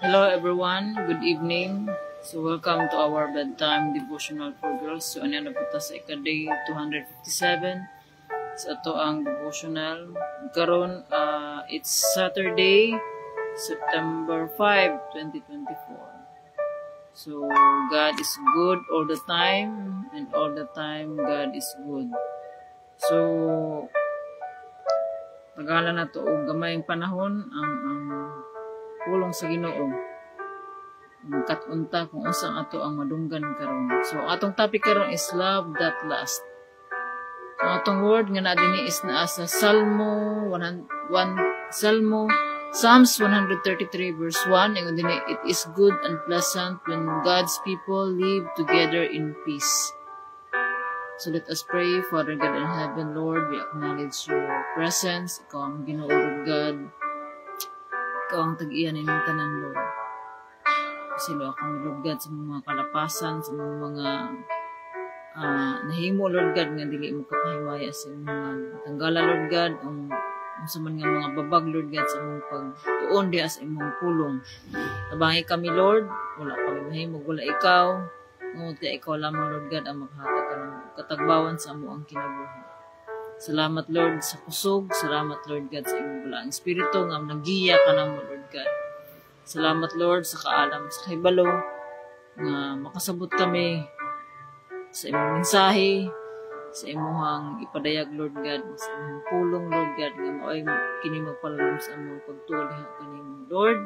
Hello everyone, good evening. So welcome to our bedtime devotional for girls. So ano na po ta sa ika-day 257 sa ato ang devotional. Karon it's Saturday, September 5, 2024. So God is good all the time and all the time God is good. So tagalan na to og gamayng panahon ang pulong sa Ginoo. Katunta kung usang ato ang madunggan karon. So atong topic karon is love that lasts. So atong word nga na dinhi is naa sa Psalms 133 verse 1 ingon dinhi, it is good and pleasant when God's people live together in peace. So let us pray. Father God in heaven, Lord, we acknowledge your presence. Ikaw ang Ginoo Lord God. Ikaw ang tag-iyan ng tanan, Lord. Silo akong Lord God sa mga kalapasan, sa mga nahimo, Lord God, nga dili mo kapahimaya sa mga tanggala, Lord God, ang sa mga babag, Lord God, sa mga pagtuon diya sa imong pulong. Tabangi kami, Lord, wala kami mahimo, wala ikaw, ngunit kaya ikaw lamang, Lord God, ang maghatag ka ng katagbawan sa amo ang kinabuhi. Salamat, Lord, sa kusog. Salamat, Lord God, sa imong balaang espiritu nga nagiya ka namo, Lord God. Salamat, Lord, sa kaalam, sa kahibalo nga makasabot kami sa imong mensahe, sa imong ipadayag, Lord God, sa imong pulong, Lord God, nga maoy kini magpalulong sa among pagtuo diha kanimo, Lord.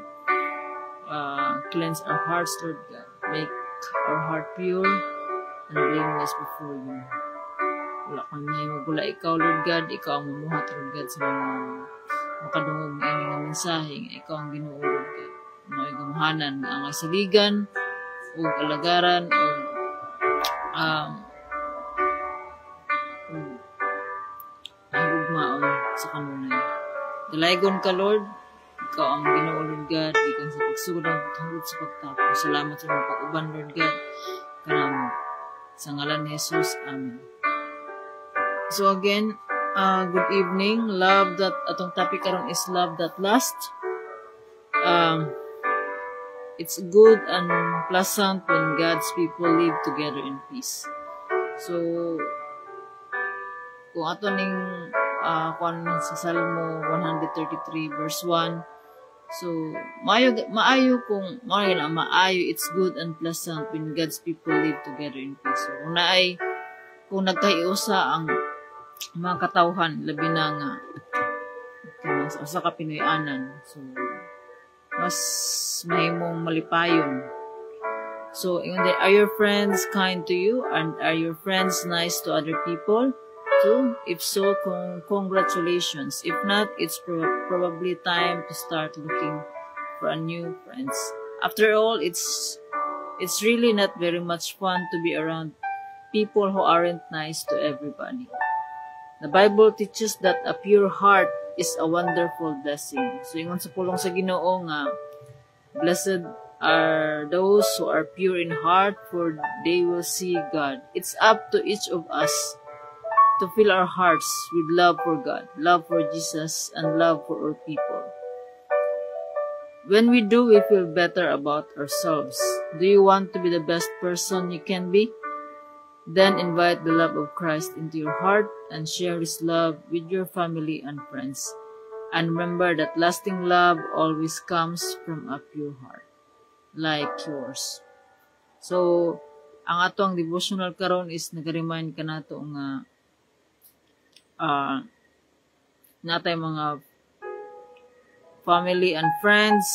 Cleanse our hearts, Lord God. Make our heart pure and blameless before you. Wala kang mahimagula ikaw, Lord God. Ikaw ang mamuhat, Lord God, sa mga makadungog ng inyong mensahe. Ikaw ang Ginoo, Lord God. Mga igamahanan nga ang saligan o alagaran o higugmaon sa kanunay. Dalaygon ka, Lord. Ikaw ang Ginoo, Lord God. Ikaw sa pagsugod hangtod sa pagtapos. Salamat sa mga pag-uban, Lord God. Kanamo. Sa ngalan ni Jesus. Amen. So again, good evening. Atong topic karon is love that lasts. It's good and pleasant when God's people live together in peace. So, kung ato ning kuan sa Salmo 133 verse 1, so maayo kung maayo, it's good and pleasant when God's people live together in peace. So, kung nagkahiusa ang mga katawhan, labi na nga sa kapinoyanan. So, mas mahimong malipayon. So, are your friends kind to you? And are your friends nice to other people too? If so, congratulations. If not, it's probably time to start looking for a new friends. After all, it's really not very much fun to be around people who aren't nice to everybody. The Bible teaches that a pure heart is a wonderful blessing. So, ingon sa pulong sa Ginoo nga, blessed are those who are pure in heart, for they will see God. It's up to each of us to fill our hearts with love for God, love for Jesus, and love for our people. When we do, we feel better about ourselves. Do you want to be the best person you can be? Then invite the love of Christ into your heart and share His love with your family and friends. And remember that lasting love always comes from a pure heart, like yours. So, ang atong devotional karon is nag-remind ka nato nga natay mga family and friends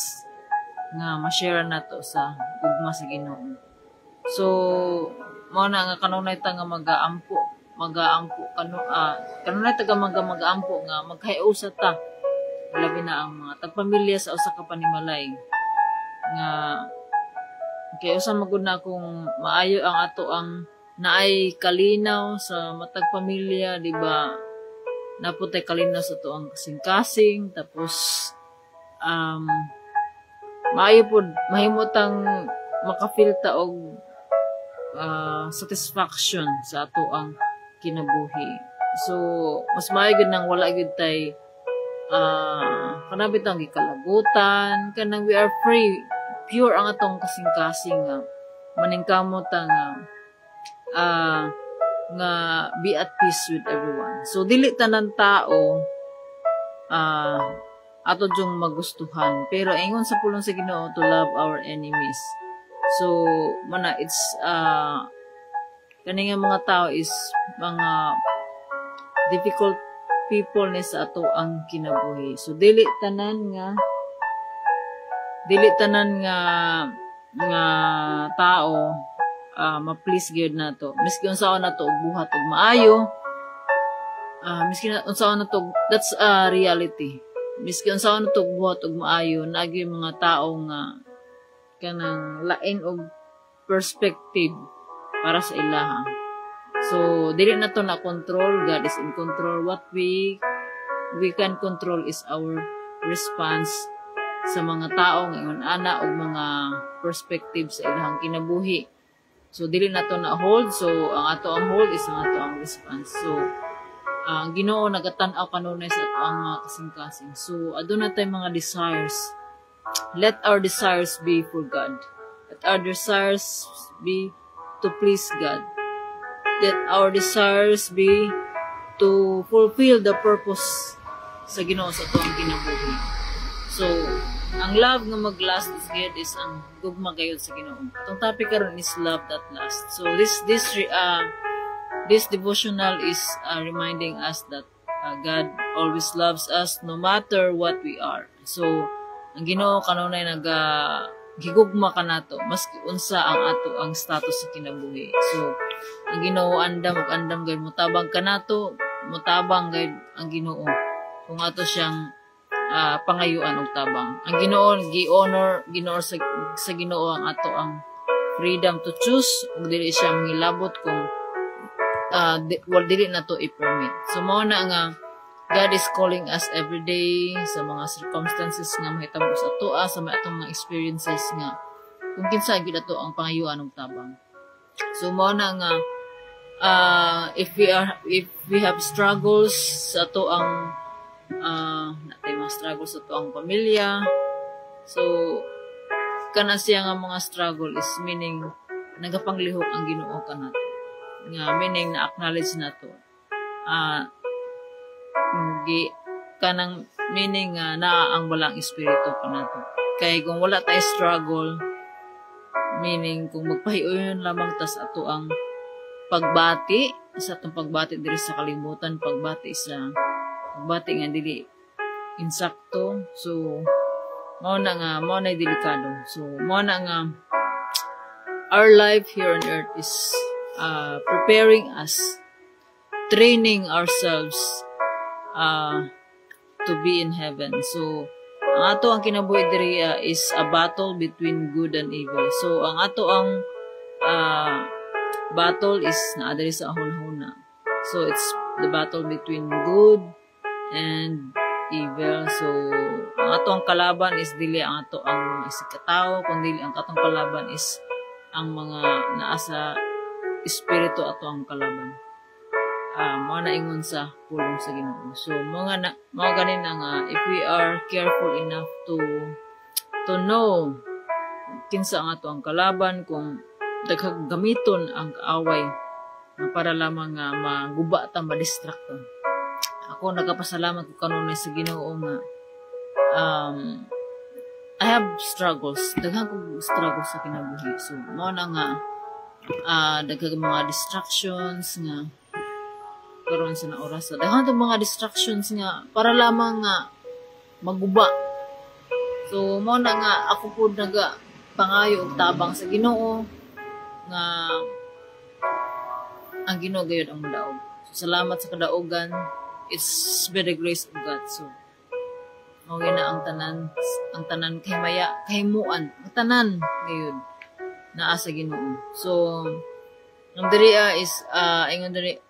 nga ma-share nato sa ugma sa Ginoo. So, mao na nga kanunay ta nga mag-aampo kanunay ta nga mag-aampo nga maghiusa ta labi na ang mga tagpamilya sa usa ka panimalay nga kay usa magud na kung maayo ang ato ang naay kalinaw sa matag pamilya, di ba? Naputay kalinaw sa to ang kasing-kasing, tapos maayo pod mahimutang makafeel ta og satisfaction sa ato ang kinabuhi. So, mas maayos nang wala gid tay kanang bitang gikalagutan, kanang we are free pure ang atong kasing-kasing nga maningkamot nga be at peace with everyone. So dili tanan tao ato jung magustuhan, pero ingon sa pulong sa Ginoo to love our enemies. So mana it's kani nga mga tao is mga difficult people ni sa ato ang kinabuhi. So dili tanan nga tao ma-please gyud nato. Miski unsaon nato og buhat og maayo, miski unsaon nato, that's a reality. Miski unsaon nato og buhat og maayo, naagi mga tao nga kanang laing og perspective para sa ilaha. So dili nato na control, God is in control. What we can control is our response sa mga tao nga ingon ana og mga perspective sa ilahang kinabuhi. So dili nato na hold, so ang ato ang hold is ang ato ang response. So ang Ginoo nagatan-aw kanunay sa ato ang mga kasing-kasing. So aduna tay mga desires. Let our desires be for God. Let our desires be to please God. Let our desires be to fulfill the purpose sa Ginoo sa ato ang kinabuhi. So ang love nga mag-last is good is ang gugma gayud sa Ginoo. Itong topic karon is love that lasts. So this devotional is reminding us that God always loves us no matter what we are. So ang Ginoo kanunay gigugma kanato maski unsa ang ato ang status sa kinabuhi. So ang Ginoo andam gayud mutabang kanato, mutabang gayud ang Ginoo kung ato siyang pangayuan og tabang. Ang Ginoo gi-honor sa Ginoo ang ato ang freedom to choose ug dili siya mangilabot kung dili na to i-permit. So mao na nga God is calling us every day sa mga circumstances nga mahitabo sa atoa, sa mga atong mga experiences nga kung kinsa gid ato ang pangayuan og tabang. So mao na nga if we have struggles sa ato ang natay mga struggles sa ato ang pamilya, so kana siya nga mga struggle is meaning nagapanglihok ang Ginoo kanato nga meaning na acknowledge nato kanang meaning naa ang walang espiritu kanato. Kay kung wala tay struggle, meaning kung magpahiuyon lamang tas ato ang pagbati sa atong pagbati diri sa kalibutan, pagbati nga dili insakto. So mao na delikado. So mao na nga our life here on earth is preparing us, training ourselves to be in heaven. So ang ato ang kinabuhi diri is a battle between good and evil. So ang ato ang battle is naa diri sa ahon-ahona. So it's the battle between good and evil. So ang ato ang kalaban is dili ang ato ang isikataw, kundi ang atong kalaban is ang mga naa sa espiritu ato ang kalaban. Mao na ingon sa pulong sa Ginoo. So mao ganin nga if we are careful enough to know kinsa ang ato ang kalaban, kung daghang gamiton ang kaaway na para lamang nga maguba ta, ma-distract ta. Ako nagapasalamat ko kanunay sa Ginoo nga I have struggles. Daghang kong struggles sa kinabuhi. So mao na nga daghang mga distractions nga karon sa oras. Daghang mga distractions nga para lamang nga maguba. So mao na nga ako pud pangayo og tabang sa Ginoo nga ang Ginoo gayud ang daog. So, salamat sa kadaogan. It's by the grace of God. So mao na ang tanan kay maya kahimuan, ang tanan gayud naa sa Ginoo. So ang diri is ingon diri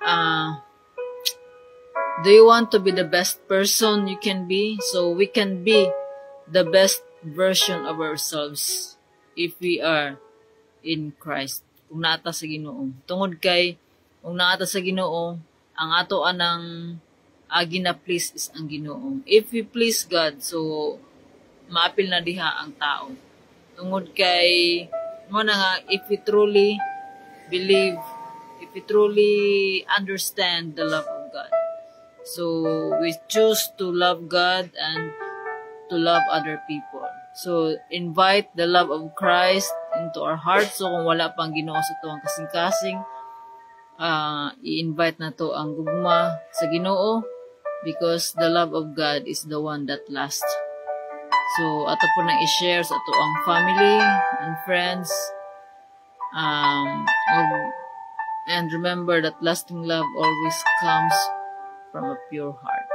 do you want to be the best person you can be? So we can be the best version of ourselves if we are in Christ. Kung naata sa Ginoo. Tungod kay kung naata sa Ginoo, ang ato anang gina-please is ang Ginoo. If we please God, so maapil na diha ang tao. Tungod kay mo na nga, if we truly believe, if we truly understand the love of God, so we choose to love God and to love other people. So invite the love of Christ into our hearts. So kung wala pang Ginoo sa tuwang kasing-kasing, i-invite na to ang gugma sa Ginoo, because the love of God is the one that lasts. So ato po nang i-share sa ato ang family and friends. And remember that lasting love always comes from a pure heart.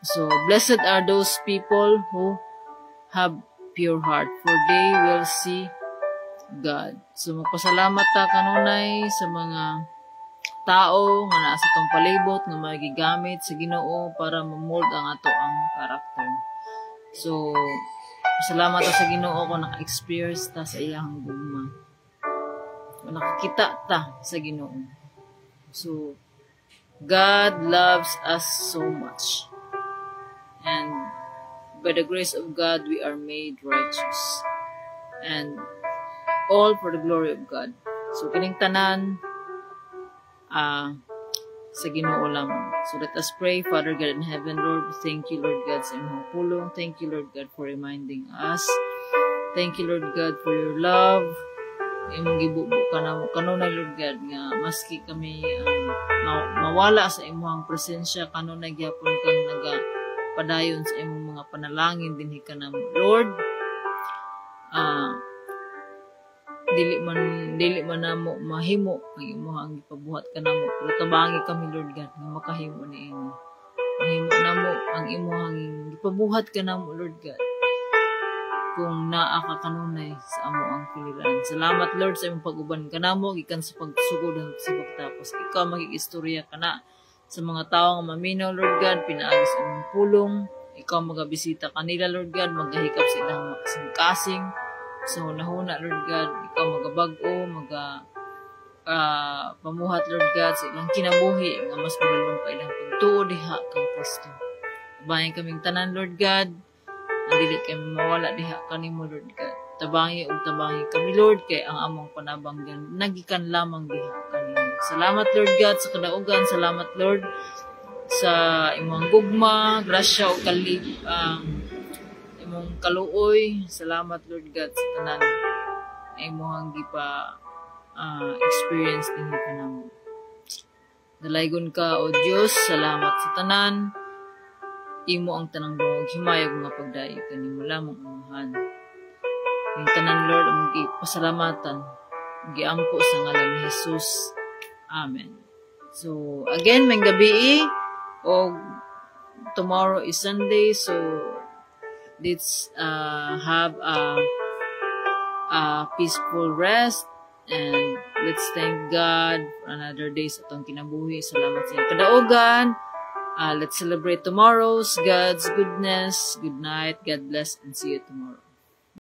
So blessed are those people who have pure heart, for they will see God. So magpasalamat ta kanunay sa mga tao nga naa sa tong palibot nga magigamit sa Ginoo para ma-mold ang ato ang karakter. So salamat ta sa Ginoo kung naka-experience ta sa iyang gugma. Kung nakakita ta sa Ginoo. So God loves us so much. And by the grace of God, we are made righteous. And all for the glory of God. So kining tanan, sa Ginoo lamang. So let us pray. Father God in heaven, Lord, we thank you, Lord God, sa imong pulong. Thank you, Lord God, for reminding us. Thank you, Lord God, for your love. Imong gibubo ka na kanunay, Lord God, nga maski kami mawala sa imong presensya, kanunay gyapon kang padayon sa imong mga panalangin dinhi ka namo, Lord. Dili man namo mahimo ang imong gipabuhat ka namo, pero tabangi kami, Lord God, nga makahimo niini. Mahimo namo ang imong gipabuhat ka namo, Lord God, kung naa ka kanunay sa amo ang piliran. Salamat, Lord, sa imong pag-uban ka namo gikan sa pagsugod hangtod sa pagtapos. Ikaw magigistorya kana sa mga tao nga maminaw, Lord God, pinaagi sa imong pulong. Ikaw magabisita kanila, Lord God, maghahikap sa ilang kasing-kasing. Sa hunahuna, Lord God, ikaw magabag-o, pamuhat, Lord God, sa ilang kinabuhi nga mas malalong pa ilang pagtuo diha kang Kristo. Tabangi kaming tanan, Lord God, ang dili kami mawala diha kanimo, Lord God. Tabangi kami, Lord, kay ang among panabanggan nagikan lamang diha kanimo. Salamat, Lord God, sa kadaugan. Salamat, Lord, sa imong gugma, grasya o imong kaluoy. Salamat, Lord God, sa tanan ay imong gipa experience din ka namo. Dalaygon ka, O Dios. Salamat sa tanan. Imo ang tanang dungog himayog nga pagdayo kanimo lamang amahan. Ang tanan, Lord, ang gipasalamatan, giampo sa ngalan ni Jesus. Amen. So again, may gabi o tomorrow is Sunday, so let's have a peaceful rest, and let's thank God for another day sa atong kinabuhi. Salamat sa iyang kadaugan. Let's celebrate tomorrow's God's goodness. Good night, God bless, and see you tomorrow.